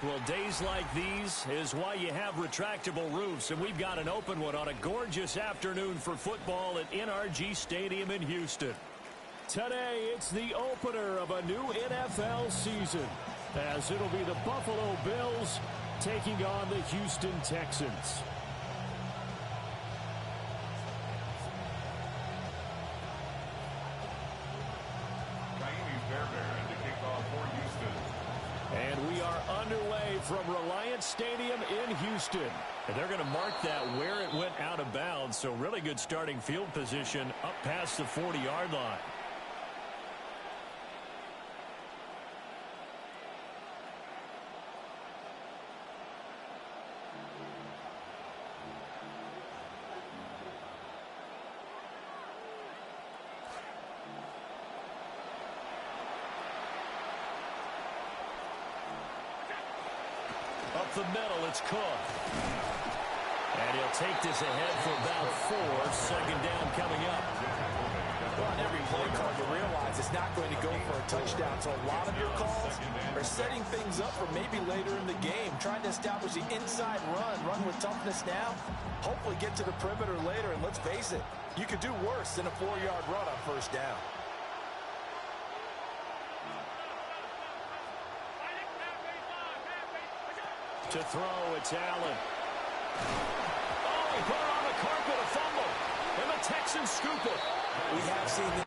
Well, days like these is why you have retractable roofs, and we've got an open one on a gorgeous afternoon for football at NRG Stadium in Houston. Today, it's the opener of a new NFL season, as it'll be the Buffalo Bills taking on the Houston Texans. And we are underway from Reliance Stadium in Houston. And they're going to mark that where it went out of bounds. So really good starting field position up past the 40-yard line. Up the middle, it's Cook. And he'll take this ahead for about 4. Second down coming up. Well, on every play call, you realize it's not going to go for a touchdown. So a lot of your calls are setting things up for maybe later in the game, trying to establish the inside run with toughness now, hopefully get to the perimeter later. And let's face it, you could do worse than a 4-yard run on first down. To throw, it's Allen. Oh, he put it on the carpet, a fumble. And the Texans scoop it. We have seen this.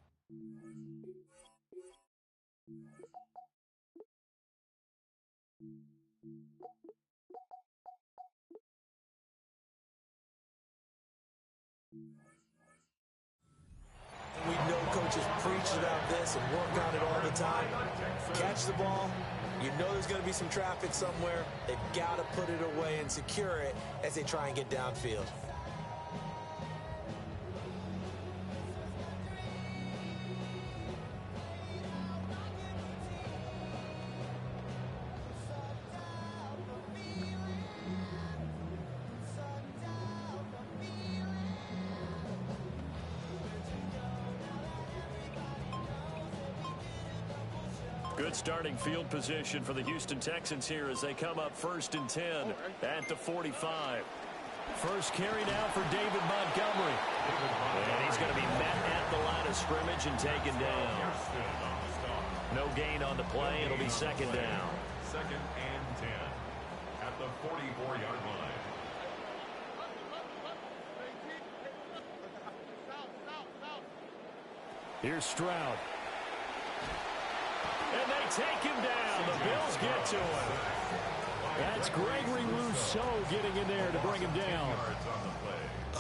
We know coaches preach about this and work on it all the time. Catch the ball. You know there's going to be some traffic somewhere. They've got to put it away and secure it as they try and get downfield. Good starting field position for the Houston Texans here as they come up 1st and 10 at the 45. First carry now for David Montgomery. And he's going to be met at the line of scrimmage and taken down. No gain on the play. It'll be second down. 2nd and 10 at the 44-yard line. Here's Stroud. And they take him down. The Bills get to him. That's Gregory Rousseau getting in there to bring him down.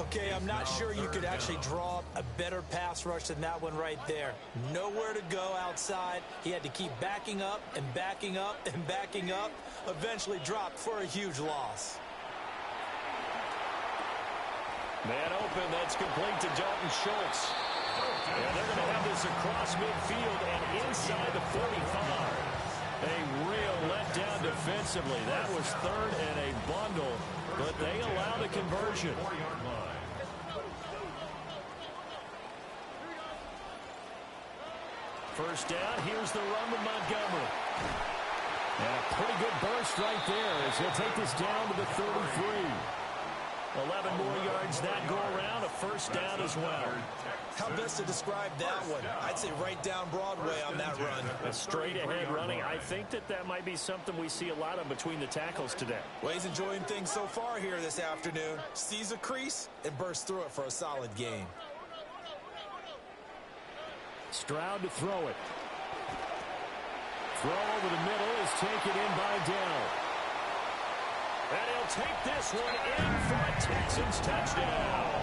Okay, I'm not sure you could actually draw up a better pass rush than that one right there. Nowhere to go outside. He had to keep backing up and backing up and backing up. Eventually dropped for a huge loss. Man open, that's complete to Dalton Schultz. And they're going to have this across midfield and inside the 45. A real letdown defensively. That was 3rd and a bundle, but they allow the conversion. First down, here's the run with Montgomery. And a pretty good burst right there as he'll take this down to the 33. 11 more yards that go around, a first down as well. How best to describe that one? I'd say right down Broadway on that run. A straight-ahead running. I think that might be something we see a lot of between the tackles today. Well, he's enjoying things so far here this afternoon. Sees a crease and bursts through it for a solid gain. Stroud to throw it. Throw over the middle is taken in by Dell. And he'll take this one in for a Texans touchdown.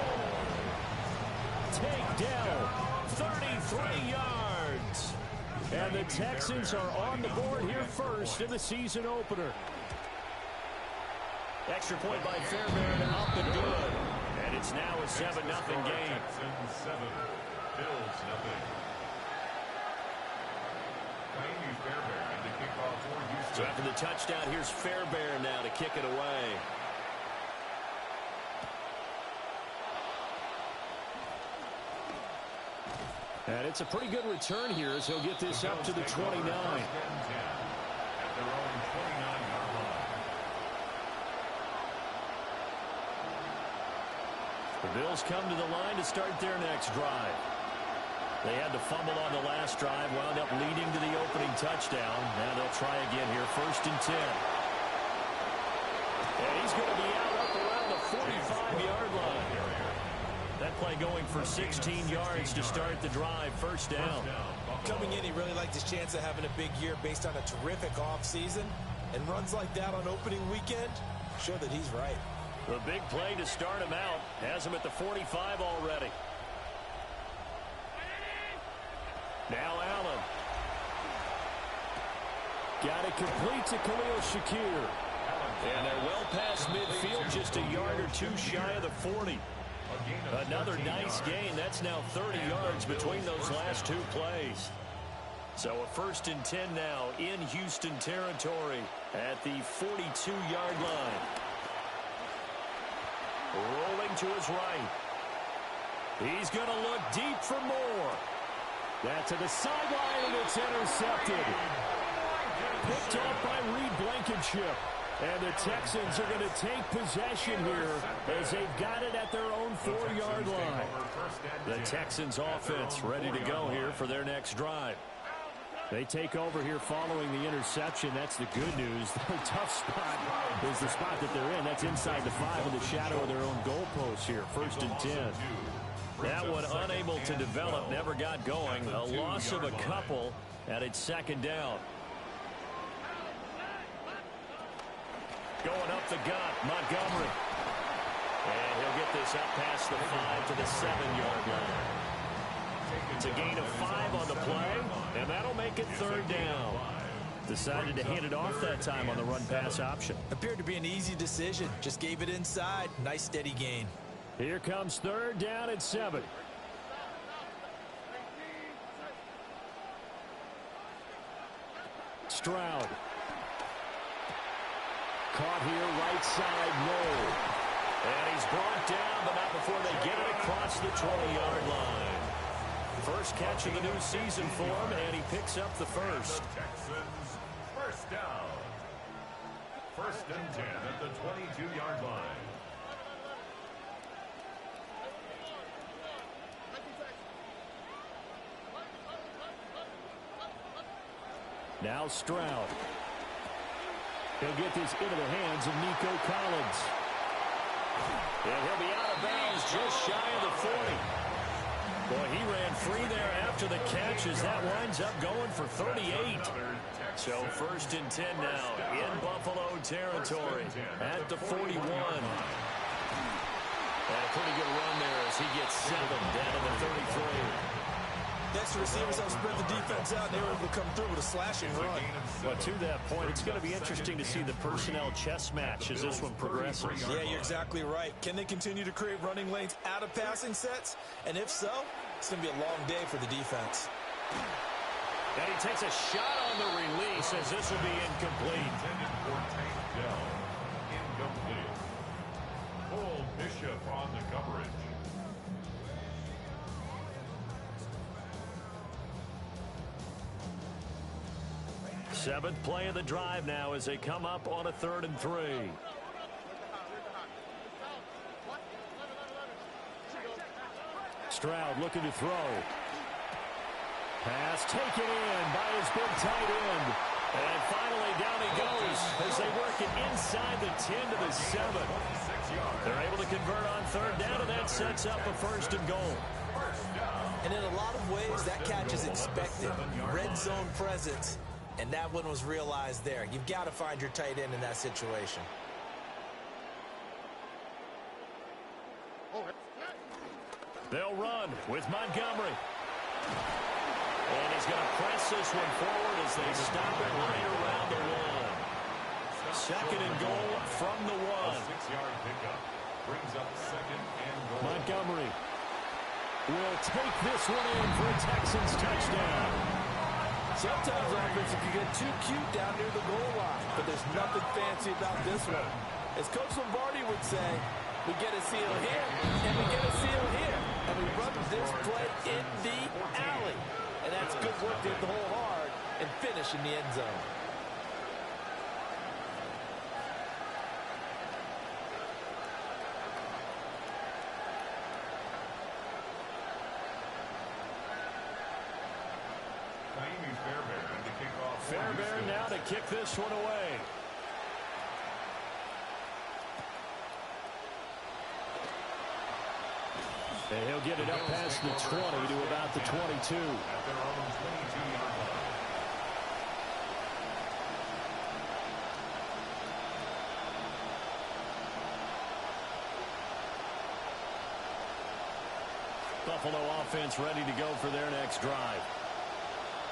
Take Dell. 30 3 yards. And the Texans are on the board here first in the season opener. Extra point by Fairbairn, up and good. And it's now a 7-0 game. Texans 7, Bills 0. Miami Fairbairn to kick off for Houston. So after the touchdown, here's Fairbairn now to kick it away. And it's a pretty good return here as he'll get this up to the 29. At their own 29-yard line. The Bills come to the line to start their next drive. They had to fumble on the last drive, wound up leading to the opening touchdown. Now they'll try again here, 1st and 10. And he's going to be out up around the 45-yard line. That play going for 16 yards to start the drive, 1st down. Coming in, he really liked his chance of having a big year based on a terrific offseason. And runs like that on opening weekend show that he's right. The big play to start him out has him at the 45 already. Now Allen. Got it complete to Khalil Shakir. And they're well past midfield, just a yard or two shy of the 40. Another nice gain. That's now 30 yards between those last 2 plays. So a 1st and 10 now in Houston territory at the 42-yard line. Rolling to his right. He's going to look deep for more. That to the sideline, and it's intercepted. Picked off by Reed Blankenship. And the Texans are going to take possession here as they've got it at their own 4-yard line. The Texans offense ready to go here for their next drive. They take over here following the interception. That's the good news. Their tough spot is the spot that they're in. That's inside the 5 in the shadow of their own goalpost here. 1st and 10. That one unable to develop, never got going. A loss of a couple, and it's 2nd down. Going up the gut, Montgomery. And he'll get this up past the 5 to the 7-yard line. It's a gain of 5 on the play, and that'll make it 3rd down. Decided to hand it off that time on the run-pass option. Appeared to be an easy decision. Just gave it inside. Nice, steady gain. Here comes 3rd down and 7. Stroud. Caught here, right side, Roll. And he's brought down, but not before they get it across the 20-yard line. First catch of the new season for him, and he picks up the first. Texans 1st down. 1st and 10 at the 22-yard line. Now Stroud. He'll get this into the hands of Nico Collins. And he'll be out of bounds just shy of the 40. Boy, he ran free there after the catch as that winds up going for 38. So 1st and 10 now in Buffalo territory at the 41. And a pretty good run there as he gets 7 down to the 33. Next, the receivers have spread the defense out, and they were able to come through with a slashing run. But to that point, it's going to be interesting to see the personnel chess match as this one progresses. Yeah, you're exactly right. Can they continue to create running lanes out of passing sets? And if so, it's going to be a long day for the defense. And he takes a shot on the release as this will be incomplete. Intended for Tank Dell. Incomplete. Cole Bishop on the coverage. Seventh play of the drive now as they come up on a 3rd and 3. Stroud looking to throw. Pass taken in by his big tight end. And finally down he goes as they work it inside the 10 to the 7. They're able to convert on 3rd down, and that sets up a 1st and goal. And in a lot of ways, that catch is expected. Red zone presence. And that one was realized there. You've got to find your tight end in that situation. They'll run with Montgomery. And he's going to press this one forward as they stop it right around the one. Second and goal from the one. 6-yard pickup brings up second and goal. Montgomery will take this one in for a Texans touchdown. Sometimes offense can get too cute down near the goal line, but there's nothing fancy about this one. As Coach Lombardi would say, we get a seal here, and we get a seal here, and we run this play in the alley. And that's good work to hit the hole hard and finish in the end zone. Fairbairn now to kick this one away. And he'll get it up past the 20 to about the 22. At their own 22-yard line. Buffalo offense ready to go for their next drive.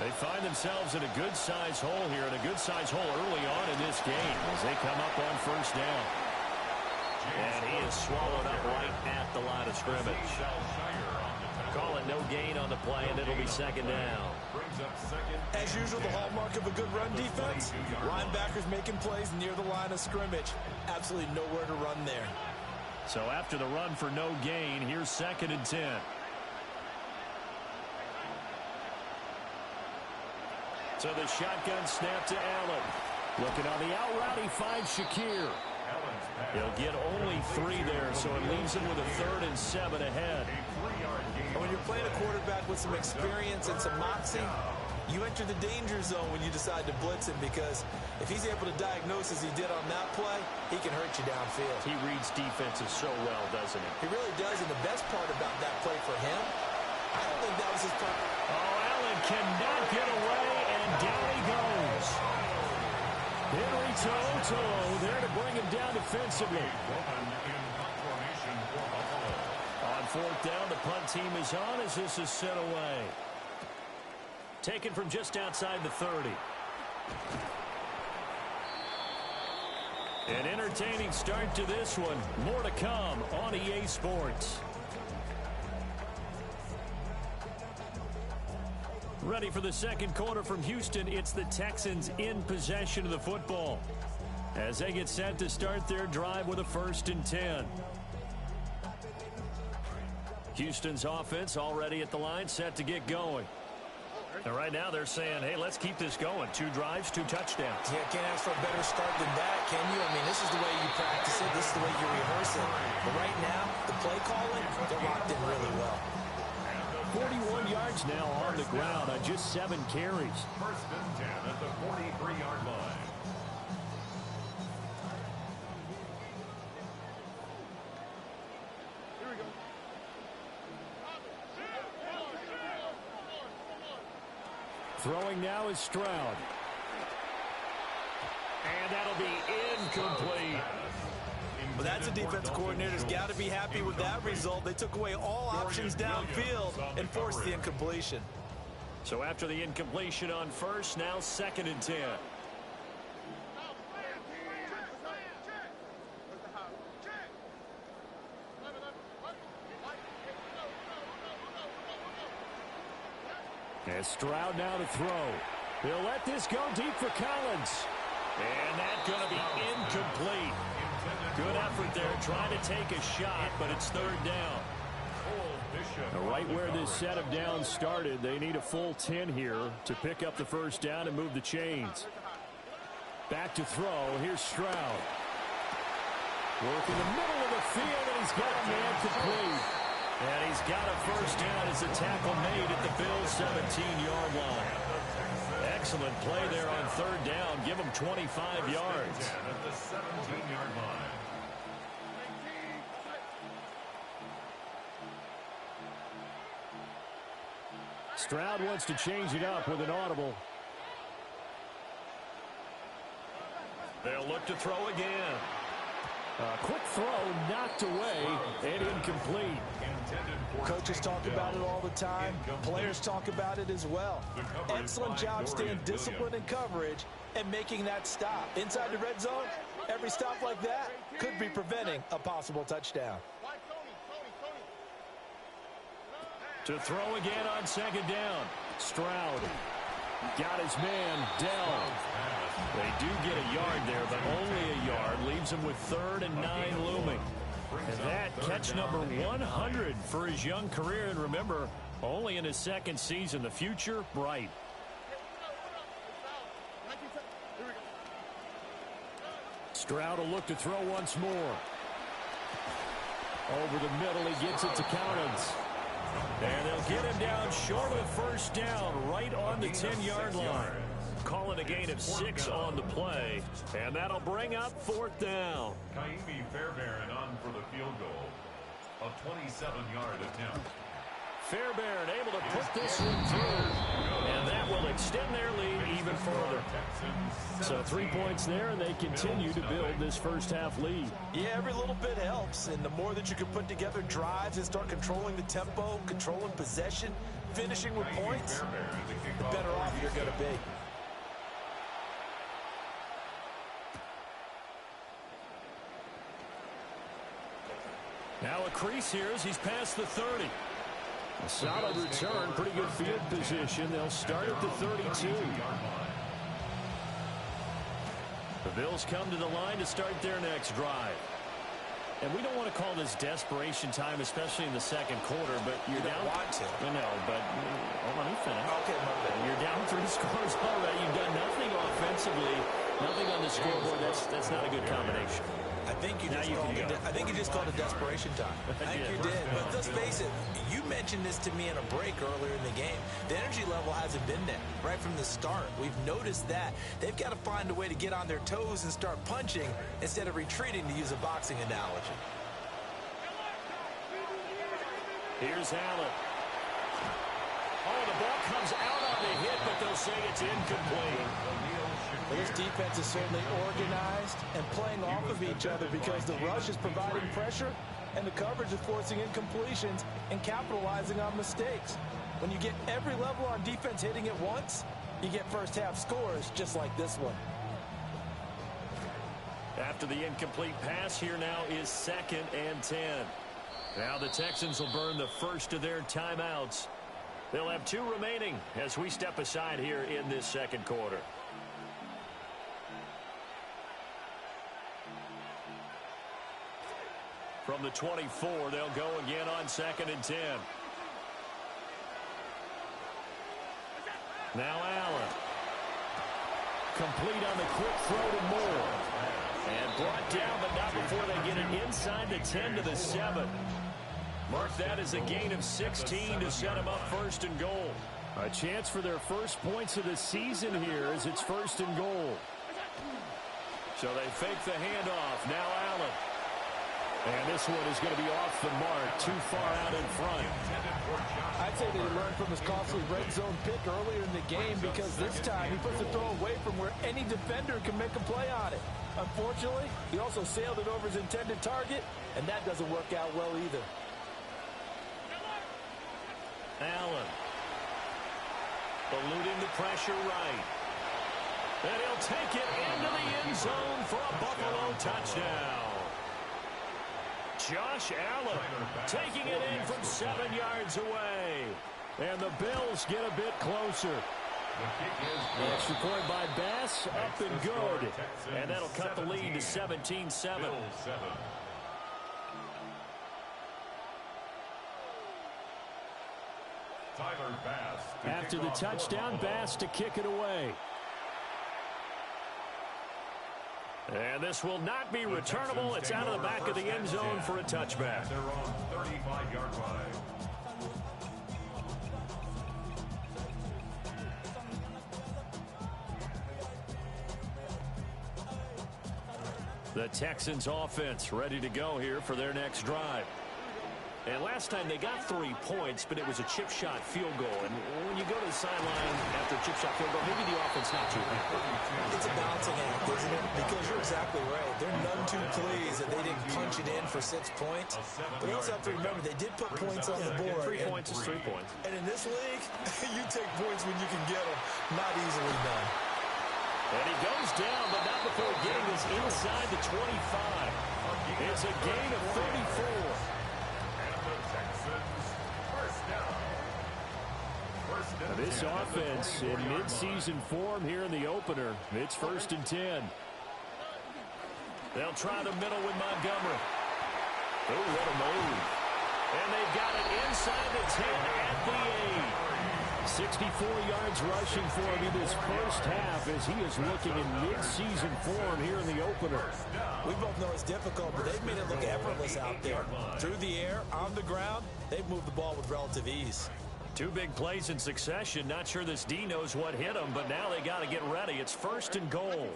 They find themselves in a good-sized hole here, and a good-sized hole early on in this game as they come up on first down. And he is swallowed up right at the line of scrimmage. Call it no gain on the play, and it'll be second down. As usual, the hallmark of a good run defense, linebackers making plays near the line of scrimmage. Absolutely nowhere to run there. So after the run for no gain, here's second and 10. So the shotgun snap to Allen. Looking on the out route, he finds Shakir. He'll get only 3 there, so it leaves him with a 3rd and 7 ahead. And when you're playing a quarterback with some experience and some moxie, you enter the danger zone when you decide to blitz him, because if he's able to diagnose as he did on that play, he can hurt you downfield. He reads defenses so well, doesn't he? He really does, and the best part about that play for him, I don't think that was his part. Oh, Allen cannot get away, and down he goes. Henry Toto there to bring him down defensively. On fourth down, the punt team is on as this is sent away. Taken from just outside the 30. An entertaining start to this one. More to come on EA Sports. Ready for the second quarter from Houston. It's the Texans in possession of the football as they get set to start their drive with a 1st and 10. Houston's offense already at the line, set to get going. And right now they're saying, hey, let's keep this going. 2 drives, 2 touchdowns. Yeah, can't ask for a better start than that, can you? I mean, this is the way you practice it. This is the way you rehearse it. But right now, the play calling, they're locked in really well. 41 yards now on the ground on just 7 carries. 1st and 10 at the 43-yard line. Throwing now is Stroud. And that'll be incomplete. Well, that's a defense coordinator's got to be happy with that result. They took away all options downfield and forced the incompletion. So after the incompletion on first, now 2nd and 10. As Stroud now to throw. He'll let this go deep for Collins. And that's going to be incomplete. Good effort there, trying to take a shot, but it's 3rd down. Right where this set of downs started, they need a full 10 here to pick up the 1st down and move the chains. Back to throw. Here's Stroud. Working the middle of the field, and he's got a man complete. And he's got a 1st down as the tackle made at the Bills' 17-yard line. Excellent play there on 3rd down. Give him 25 yards. At the 17-yard line. Stroud wants to change it up with an audible. They'll look to throw again. A quick throw knocked away and incomplete. Intended Coaches talk about it all the time. Players talk about it as well. Excellent job staying disciplined in coverage and making that stop. Inside the red zone, every stop like that could be preventing a possible touchdown. To throw again on second down. Stroud got his man, Dell. They do get a yard there, but only a yard. Leaves him with 3rd and 9 looming. And that catch number 100 for his young career. And remember, only in his 2nd season. The future, bright. Stroud will look to throw once more. Over the middle, he gets it to Collins. And they'll get him down short of 1st down, right on the 10-yard line. Calling a gain of 6 on the play, and that'll bring up 4th down. Kaimi Fairbairn on for the field goal. A 27-yard attempt. Fairbairn able to put this one through, and that will extend their lead even further. So 3 points there, and they continue to build this first-half lead. Yeah, every little bit helps, and the more that you can put together drives and start controlling the tempo, controlling possession, finishing with points, the better off you're going to be. Now a crease here as he's past the 30. A solid return, pretty good field position. They'll start at the 32. The Bills come to the line to start their next drive. And we don't want to call this desperation time, especially in the 2nd quarter, but you're down. Want to. I know, but let me finish. Okay, you're down 3 scores already. You've done nothing offensively, nothing on the scoreboard. That's not a good combination. I think you just called it desperation time. I think you did. But let's face it, you mentioned this to me in a break earlier in the game. The energy level hasn't been there right from the start. We've noticed that. They've got to find a way to get on their toes and start punching instead of retreating, to use a boxing analogy. Here's Allen. Oh, the ball comes out on the hit, but they'll say it's incomplete. Well, this defense is certainly organized and playing off of each other because the rush is providing pressure and the coverage is forcing incompletions and capitalizing on mistakes. When you get every level on defense hitting at once, you get first-half scores just like this one. After the incomplete pass, here now is 2nd and 10. Now the Texans will burn the first of their timeouts. They'll have 2 remaining as we step aside here in this 2nd quarter. From the 24, they'll go again on 2nd and 10. Now Allen. Complete on the quick throw to Moore. And brought down, but not before they get it inside the 10 to the 7. Mark that as a gain of 16 to set them up 1st and goal. A chance for their first points of the season here as it's 1st and goal. So they fake the handoff. Now Allen. And this one is going to be off the mark, too far out in front. I'd say that he learned from his costly red zone pick earlier in the game because this time he puts the throw away from where any defender can make a play on it. Unfortunately, he also sailed it over his intended target, and that doesn't work out well either. Allen. Eluding the pressure right. And he'll take it into the end zone for a Buffalo touchdown. Josh Allen taking it in from 7 yards away. And the Bills get a bit closer. The extra point by Bass, up and good. And that'll cut the lead to 17-7. After the touchdown, Bass to kick it away. And this will not be returnable. It's out of the back of the end zone for a touchback. They're on 35-yard line. The Texans offense ready to go here for their next drive. And last time they got 3 points, but it was a chip shot field goal. And when you go to the sideline after a chip shot field goal, maybe the offense not too happy. It's a balancing act, isn't it? Because you're exactly right. They're none too pleased that they didn't punch it in for 6 points. But you also have to remember, they did put points on the board. 3 points is 3 points. And in this league, you take points when you can get them. Not easily done. And he goes down, but not before getting this inside the 25. It's a gain of 34. This offense in midseason form here in the opener. It's 1st and 10. They'll try the middle with Montgomery. Oh, what a move. And they've got it inside the 10 at the 8. 64 yards rushing for him in this first half as he is looking in midseason form here in the opener. We both know it's difficult, but they've made it look effortless out there. Through the air, on the ground, they've moved the ball with relative ease. 2 big plays in succession. Not sure this D knows what hit him, but now they got to get ready. It's 1st and goal.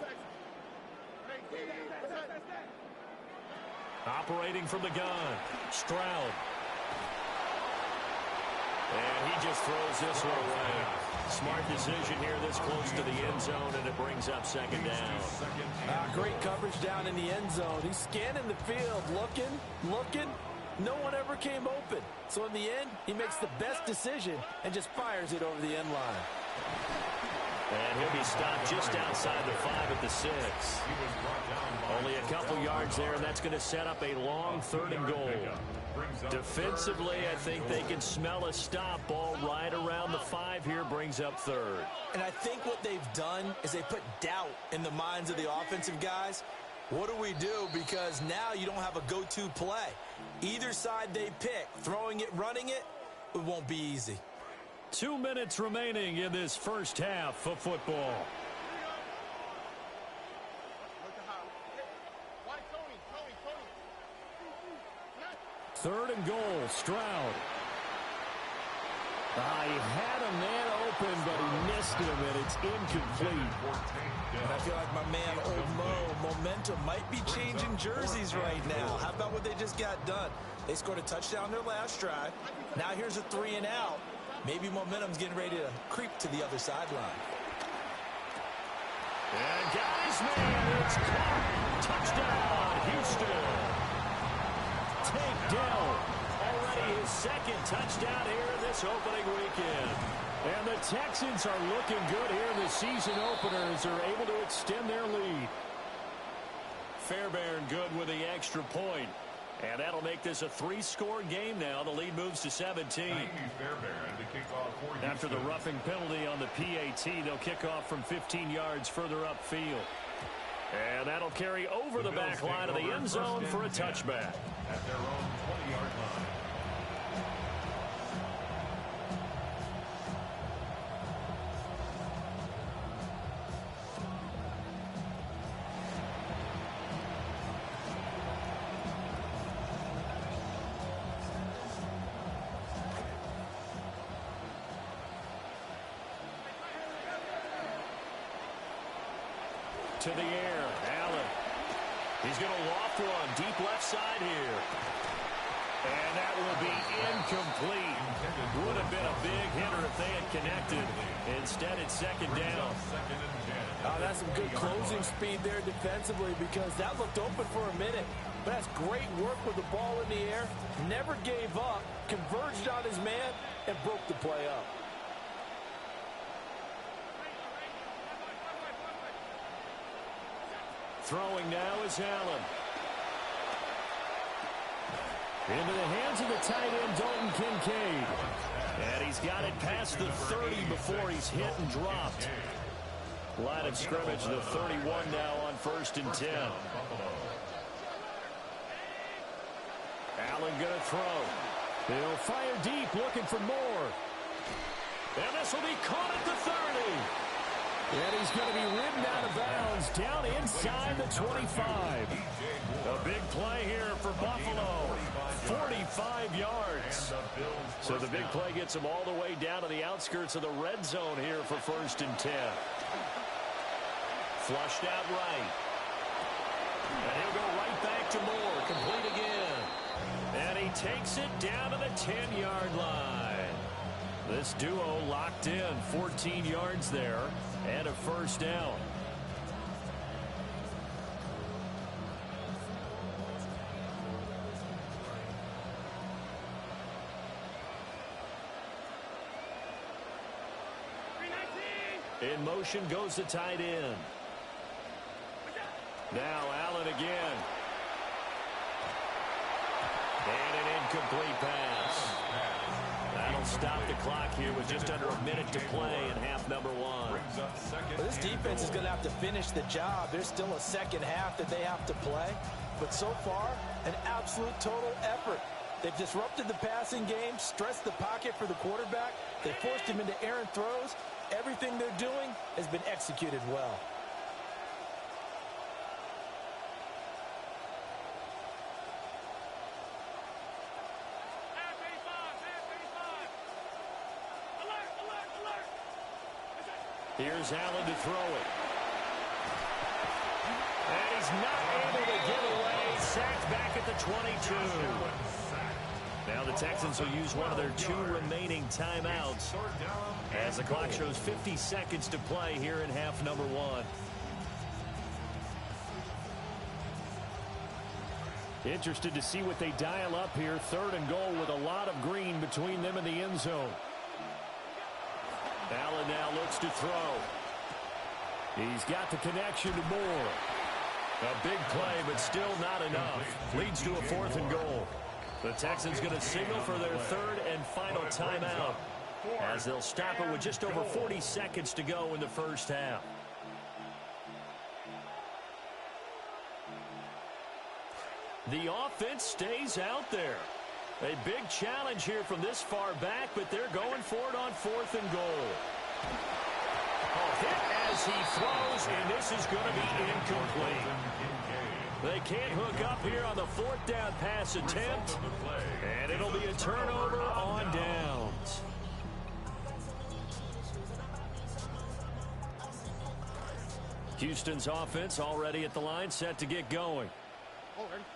Operating from the gun, Stroud. And he just throws this one away. Smart decision here this close to the end zone, and it brings up 2nd down. Great coverage down in the end zone. He's scanning the field, looking. No one ever came open. So in the end, he makes the best decision and just fires it over the end line. And he'll be stopped just outside the 5 at the 6. Only a couple yards there, and that's going to set up a long 3rd and goal. Defensively, I think they can smell a stop. Ball right around the 5 here, brings up 3rd. And I think what they've done is they put doubt in the minds of the offensive guys. What do we do? Because now you don't have a go-to play. Either side they pick, throwing it, running it, it won't be easy. 2 minutes remaining in this first half of football. Third and goal, Stroud. He had a man open, but he missed him, and it's incomplete. And I feel like my man, Old Mo, momentum might be changing jerseys right now. How about what they just got done? They scored a touchdown their last drive. Now here's a 3 and out. Maybe momentum's getting ready to creep to the other sideline. And got his man. It's caught. Touchdown, Houston. Tank Dell. Already his 2nd touchdown here this opening weekend. And the Texans are looking good here in the season opener as they're able to extend their lead. Fairbairn good with the extra point. And that'll make this a 3-score game now. The lead moves to 17. After the roughing penalty on the PAT, they'll kick off from 15 yards further upfield. And that'll carry over the back line of the end zone for a touchback. At their own 20-yard line. To the air, Allen. He's going to loft one deep left side here. And that will be incomplete. Would have been a big hitter if they had connected. Instead, it's 2nd down. That's some good closing speed there defensively because that looked open for a minute. But that's great work with the ball in the air. Never gave up, converged on his man, and broke the play up. Throwing now is Allen. Into the hands of the tight end, Dalton Kincaid. And he's got it past the 30 before he's hit and dropped. Line of scrimmage, the 31 now on 1st and 10. Allen going to throw. He'll fire deep, looking for more. And this will be caught at the 30. And he's going to be ridden out of bounds down inside the 25. A big play here for Buffalo. 45 yards. So the big play gets him all the way down to the outskirts of the red zone here for 1st and 10. Flushed out right. And he'll go right back to Moore. Complete again. And he takes it down to the 10-yard line. This duo locked in, 14 yards there, and a first down. In motion goes the tight end. Now Allen again. And an incomplete pass. That'll stop the clock here with just under a minute to play in half number one. Well, this defense is going to have to finish the job. There's still a second half that they have to play. But so far, an absolute total effort. They've disrupted the passing game, stressed the pocket for the quarterback. They forced him into errant throws. Everything they're doing has been executed well. Here's Allen to throw it. And he's not able to get away. Sacked back at the 22. Now the Texans will use one of their 2 remaining timeouts as the clock shows 50 seconds to play here in half number one. Interested to see what they dial up here. 3rd and goal with a lot of green between them and the end zone. Allen now looks to throw. He's got the connection to Moore. A big play, but still not enough. Leads to a 4th and goal. The Texans going to signal for their 3rd and final timeout as they'll stop it with just over 40 seconds to go in the first half. The offense stays out there. A big challenge here from this far back, but they're going for it on 4th and goal. A hit as he throws, and this is going to be incomplete. They can't hook up here on the 4th down pass attempt, and it'll be a turnover on downs. Houston's offense already at the line, set to get going.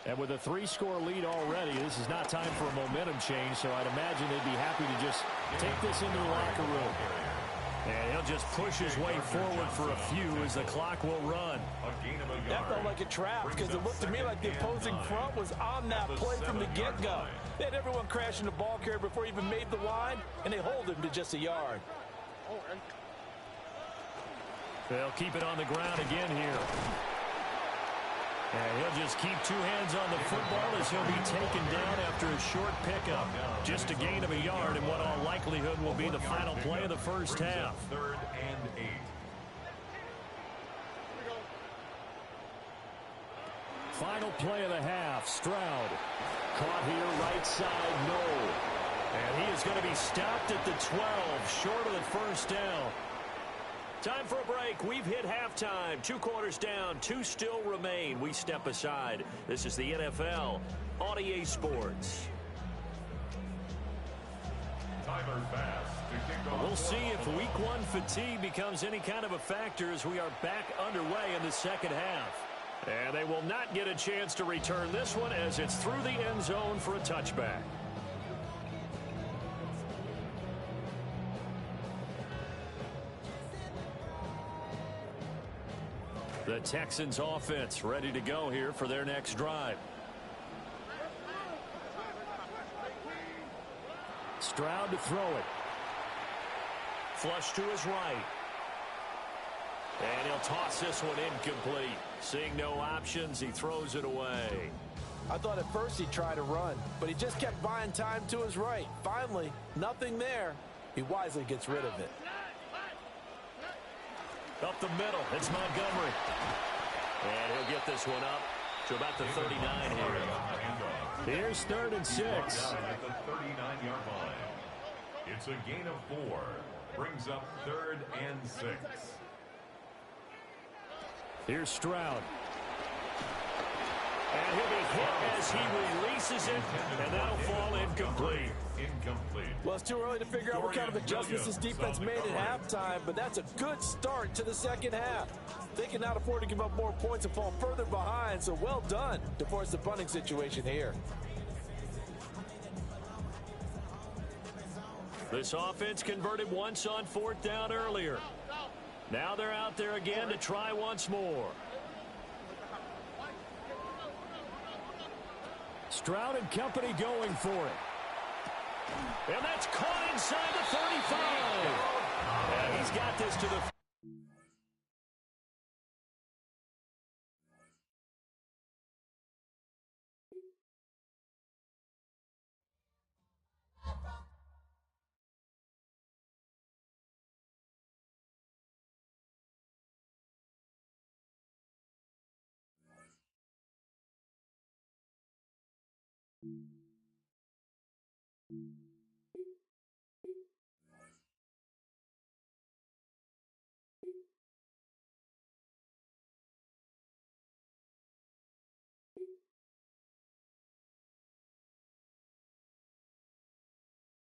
And with a 3-score lead already, this is not time for a momentum change, so I'd imagine they'd be happy to just take this into the locker room. And he'll just push his way forward for a few as the clock will run. That felt like a trap because it looked to me like the opposing front was on that play from the get-go. They had everyone crashing the ball carrier before he even made the line, and they hold him to just a yard. They'll keep it on the ground again here. And he'll just keep 2 hands on the football as he'll be taken down after a short pickup. Just a gain of a yard in what all likelihood will be the final play of the first half. 3rd and 8. Final play of the half. Stroud caught here right side, no. And he is going to be stopped at the 12, short of the first down. Time for a break. We've hit halftime. 2 quarters down. 2 still remain. We step aside. This is the NFL on EA Sports. We'll see if week 1 fatigue becomes any kind of a factor as we are back underway in the second half. And they will not get a chance to return this one as it's through the end zone for a touchback. The Texans offense ready to go here for their next drive. Stroud to throw it. Flush to his right. And he'll toss this one incomplete. Seeing no options, he throws it away. I thought at first he'd try to run, but he just kept buying time to his right. Finally, nothing there. He wisely gets rid of it. Up the middle, it's Montgomery. And he'll get this one up to about the 39 here. Here's 3rd and 6. At the 39-yard line. It's a gain of 4. Brings up 3rd and 6. Here's Stroud. And he'll be hit as he releases it, and that'll fall incomplete. Well, it's too early to figure out what kind of adjustments this defense made at halftime, but that's a good start to the second half. They cannot afford to give up more points and fall further behind, so well done to force the punting situation here. This offense converted once on 4th down earlier. Now they're out there again to try once more. Stroud and company going for it. And that's caught inside the 35. And he's got this to the...